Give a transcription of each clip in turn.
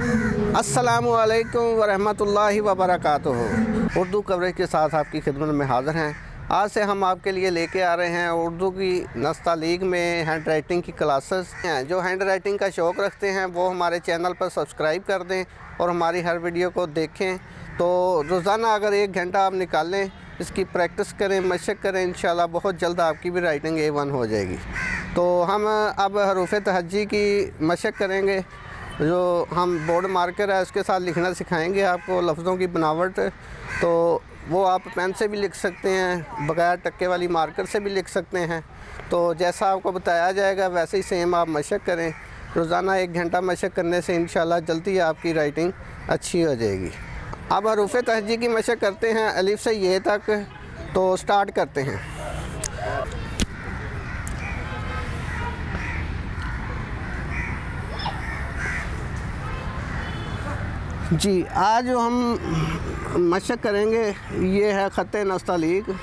अस्सलामु अलैकुम वरहमतुल्लाहि वबरकातुहू। उर्दू कवरेज के साथ आपकी खिदमत में हाज़िर हैं। आज से हम आपके लिए लेके आ रहे हैं उर्दू की नस्तालीग में हैंड राइटिंग की क्लासेस हैं। जो हैंड राइटिंग का शौक़ रखते हैं वो हमारे चैनल पर सब्सक्राइब कर दें और हमारी हर वीडियो को देखें। तो रोज़ाना अगर 1 घंटा आप निकालें, इसकी प्रैक्टिस करें, मशक करें, इंशाल्लाह बहुत जल्द आपकी भी राइटिंग A1 हो जाएगी। तो हम अब हरूफ तहज्जी की मशक करेंगे। जो हम बोर्ड मार्कर है उसके साथ लिखना सिखाएंगे आपको लफ्ज़ों की बनावट। तो वो आप पेन से भी लिख सकते हैं, बगैर टक्के वाली मार्कर से भी लिख सकते हैं। तो जैसा आपको बताया जाएगा वैसे ही सेम आप मशक करें। रोज़ाना 1 घंटा मशक करने से इंशाल्लाह जल्दी आपकी राइटिंग अच्छी हो जाएगी। अब हरूफ तहज्जी की मशक करते हैं अलिफ से ये तक। तो स्टार्ट करते हैं। जी, आज जो हम मशक करेंगे ये है ख़त नस्तालीग।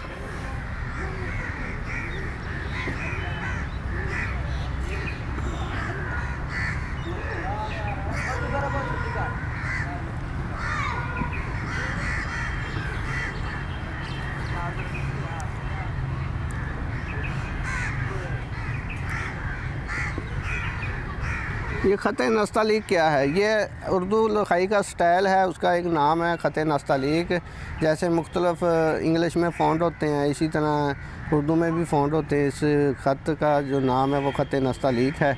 ये ख़त नस्तालीग क्या है? ये उर्दू लिखाई का स्टाइल है, उसका एक नाम है ख़त नस्तालीग। जैसे मुख्तलिफ़ इंग्लिश में फ़ॉन्ट होते हैं, इसी तरह उर्दू में भी फ़ॉन्ट होते हैं। इस ख़त का जो नाम है वो ख़त नस्तालीग है।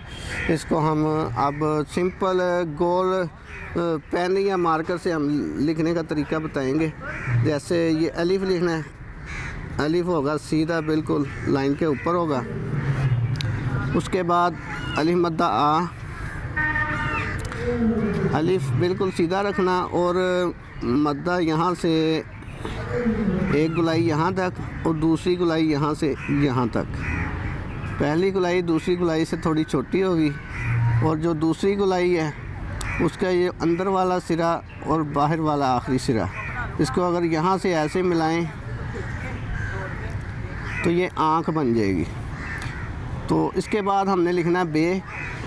इसको हम अब सिंपल गोल पेन या मार्कर से हम लिखने का तरीका बताएंगे। जैसे ये अलिफ लिखना है, अलिफ होगा सीधा बिल्कुल लाइन के ऊपर होगा। उसके बाद अलिफ मद्दा आ, अलिफ बिल्कुल सीधा रखना और मद्दा यहाँ से एक गुलाई यहाँ तक और दूसरी गुलाई यहाँ से यहाँ तक। पहली गुलाई दूसरी गुलाई से थोड़ी छोटी होगी और जो दूसरी गुलाई है उसका ये अंदर वाला सिरा और बाहर वाला आखिरी सिरा, इसको अगर यहाँ से ऐसे मिलाएं तो ये आँख बन जाएगी। तो इसके बाद हमने लिखना बे।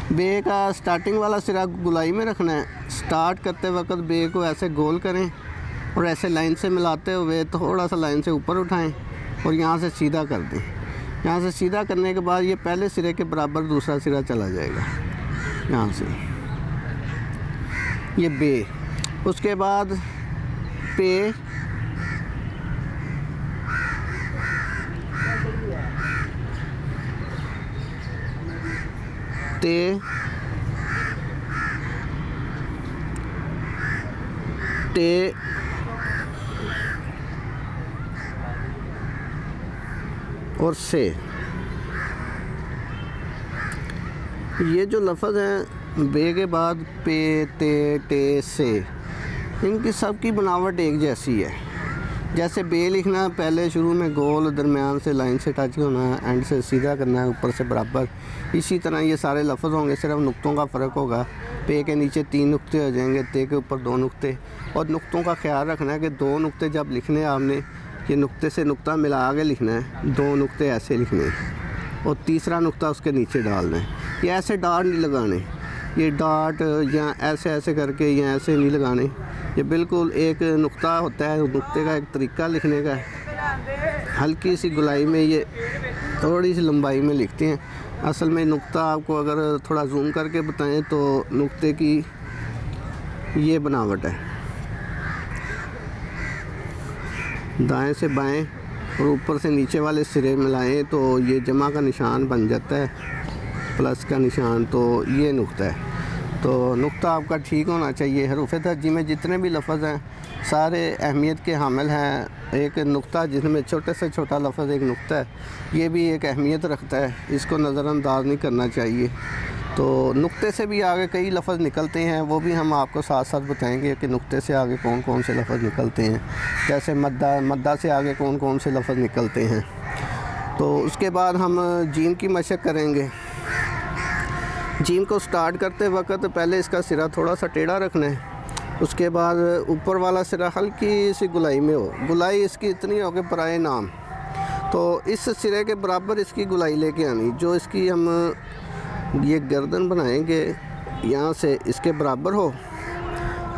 बे का स्टार्टिंग वाला सिरा गुलाई में रखना है। स्टार्ट करते वक्त बे को ऐसे गोल करें और ऐसे लाइन से मिलाते हुए थोड़ा सा लाइन से ऊपर उठाएं और यहाँ से सीधा कर दें। यहाँ से सीधा करने के बाद ये पहले सिरे के बराबर दूसरा सिरा चला जाएगा यहाँ से, ये बे। उसके बाद पे, ते, टे, और से। ये जो लफ्ज़ हैं बे के बाद पे, ते, टे, से, इनकी सब की बनावट एक जैसी है। जैसे बे लिखना, पहले शुरू में गोल, दरमियान से लाइन से टच होना है, एंड से सीधा करना है, ऊपर से बराबर। इसी तरह ये सारे लफ्ज़ होंगे, सिर्फ नुक्तों का फ़र्क होगा। पे के नीचे 3 नुक्ते हो जाएंगे, ते के ऊपर 2 नुक्ते। और नुक्तों का ख्याल रखना है कि 2 नुक्ते जब लिखने हैं आपने, ये नुक्ते से नुक्ता मिला के लिखना है, 2 नुक्ते ऐसे लिखने हैं और तीसरा नुक्ता उसके नीचे डालना है। ये ऐसे डॉट नहीं लगाने, ये डॉट या ऐसे ऐसे करके या ऐसे नहीं लगाने। ये बिल्कुल एक नुक्ता होता है, नुक्ते का एक तरीका लिखने का है। हल्की सी गुलाई में ये थोड़ी सी लंबाई में लिखते हैं। असल में नुक्ता आपको अगर थोड़ा जूम करके बताएं तो नुक्ते की ये बनावट है, दाएं से बाएं और ऊपर से नीचे वाले सिरे मिलाएं तो ये जमा का निशान बन जाता है, प्लस का निशान। तो ये नुक्ता है। तो नुक्ता आपका ठीक होना चाहिए। हरूफ तहज्जी में जितने भी लफ्ज़ हैं सारे अहमियत के हामिल हैं। एक नुक्ता जिसमें छोटे से छोटा लफ्ज़ एक नुक्ता है, ये भी एक अहमियत रखता है, इसको नज़रअंदाज नहीं करना चाहिए। तो नुक्ते से भी आगे कई लफ्ज़ निकलते हैं, वो भी हम आपको साथ साथ बताएंगे कि नुक्ते से आगे कौन कौन से लफ्ज़ निकलते हैं। जैसे मद्दा से आगे कौन कौन से लफ्ज़ निकलते हैं। तो उसके बाद हम जीम की मशक करेंगे। जीम को स्टार्ट करते वक्त पहले इसका सिरा थोड़ा सा टेढ़ा रखना है। उसके बाद ऊपर वाला सिरा हल्की सी गुलाई में हो, गुलाई इसकी इतनी हो कि बराए नाम। तो इस सिरे के बराबर इसकी गुलाई लेके आनी, जो इसकी हम ये गर्दन बनाएंगे यहाँ से इसके बराबर हो